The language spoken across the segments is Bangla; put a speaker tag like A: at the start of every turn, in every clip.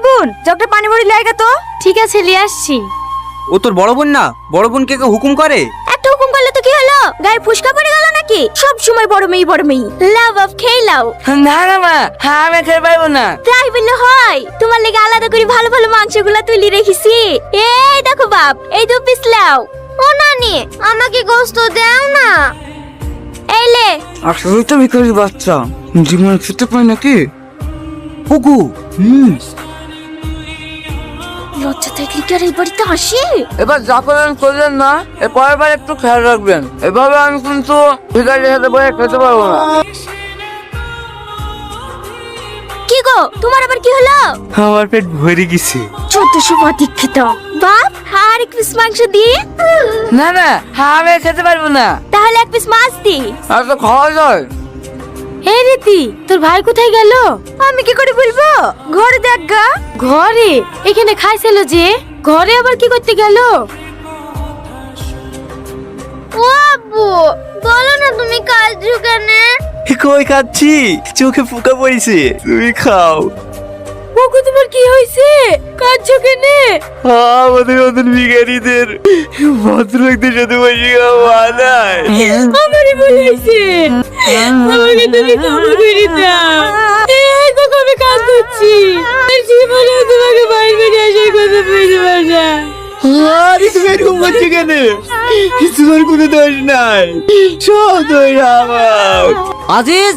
A: বোন জগটা পানি ভরি লাইগা তো।
B: ঠিক আছে নিয়ে আসছি।
C: ও তোর বড় বোন না? বড় বোনকে কে হুকুম করে?
A: একটা হুকুম করলে তো কি হলো? গায়ে ফুসকা পড়ে গেল নাকি? সব সময় বড় মেয়ে বড় মেয়ে। লাভ অফ খেয়ে লাও।
D: না না মা, আমি খেতে পারবো না।
A: তাই বললে হয়? তোমার লেগে আলাদা করে ভালো ভালো মাংসগুলা তুলি রেখেছি। এই দেখো বাপ, এই 2 পিস লাও। ও নানি, আমাকে গোশত দাও না। এই লে।
D: আসলে তো ভিখারি বাচ্চা, জীবনে খেতে পাই নাকি?
C: হুকু
A: লজ্জা থাকলে কি আর এই বাড়িতে আসি?
D: এবার যা করেন করলেন না, এর পরের বার একটু খেয়াল রাখবেন। এভাবে আমি কিন্তু ভিখারির সাথে বসে খেতে পারবো না।
A: কি গো, তোমার আবার কি হলো?
C: আমার পেট ভরে গেছে।
A: ছোট সুমা দীক্ষিত বাপ, আর 1 পিস মাংস দি।
D: না না, আমি খেতে পারবো না।
A: তাহলে 1 পিস মাছ দি।
D: আর তো খাওয়া যায়।
B: হে রীতি, তোর ভাই কোথায় গেল?
A: আমি কি করে বলবো? ঘরে দেখ গা।
B: ঘরে? এখানে খাইছিল যে, ঘরে আবার কি করতে গেল?
A: ও আব্বু, বলো না তুমি কাজু কেন?
C: কই খাচ্ছি, চোখে পোকা পড়েছে, তুমি খাও।
B: ওগো তোমার কি হয়েছে? কাঁদছো কেনে?
C: আমাদের মতন ভিখারিদের ভদ্রলোকদের সাথে বসে খাওয়া নাই।
B: আমারই ভুল হয়েছে, আমাকে তুমি ক্ষমা করে দাও। এই দেখো আমি কাঁদছি, জীবনে তোমাকে বাইরে বেরিয়ে আসার কথা বলতে না।
C: আরে তুমি এরকম করছো কেন? তোমার কোনো দোষ নাই, সব দোষ আমার।
D: আজিজ,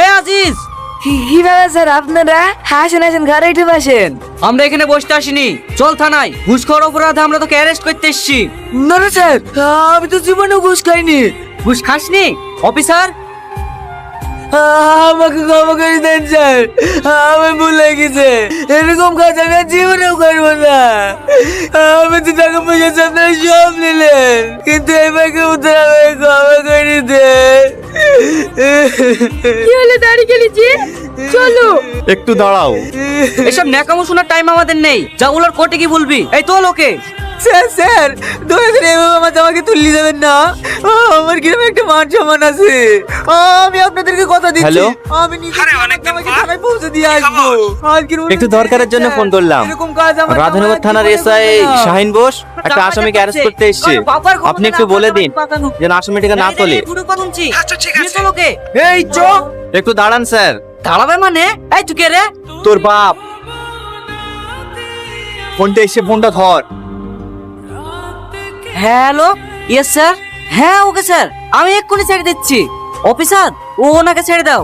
D: এ আজিজ, কি ব্যাপার স্যার আপনারা? আসেন আসেন, ঘরে উঠে বসেন।
E: আমরা এখানে বসতে আসিনি, চল থানায়। ঘুষখোর অপরাধে আমরা তোকে অ্যারেস্ট করতে এসেছি।
D: না না স্যার, আমি তো জীবনেও ঘুষ খাইনি।
E: ঘুষ খাসনি অফিসার?
D: আমাকে ক্ষমা করে দেন স্যার, আমি ভুল হয়ে গেছে। এরকম কাজ আমি আর জীবনেও করবো না। আমি তো টাকা পয়সা আপনারা সব নিলেন, কিন্তু এবারকে উত্তর আমাকে ক্ষমা করে দেন।
B: কি হলো দাঁড়িয়ে গেলি যে? চলো।
C: একটু দাঁড়াও।
E: এসব ন্যাকামো শোনার টাইম আমাদের নেই, যা ওগুলোর কোর্টে কি বলবি। এই তো লোকে।
D: স্যার স্যার, দয়া করে এভাবে আমার জামাকে তুলে যাবেন না। আমার কিরকম একটা মান সম্মান আছে। আমি আপনাদেরকে কথা দিচ্ছি,
C: হ্যালো?
D: আমি নিজে আমার জামাকে থানায় পৌঁছে দিয়ে আসবো। আজকের মতো
C: একটু দরকারের জন্য ফোন করলাম।
D: এরকম কাজ আমার
C: রাধানগর থানার এসআই শাহিন বোস একটা আসামিকে অ্যারেস্ট করতে এসেছে। আপনি একটু বলে দিন যেন আসামিটাকে না তোলে।
E: আচ্ছা লোকে।
D: এই চ
C: একটু দাঁড়ান স্যার।
E: দাঁড়াবে মানে? এই তুই কে রে?
C: তোর বাপ। ফোনটা এসে ফোনটা ধর।
E: Hello, yes sir. হ্যাঁ ওকে স্যার, আমি এক্ষুনি ছেড়ে দিচ্ছি। অফিসার, ও ওনাকে ছেড়ে দাও।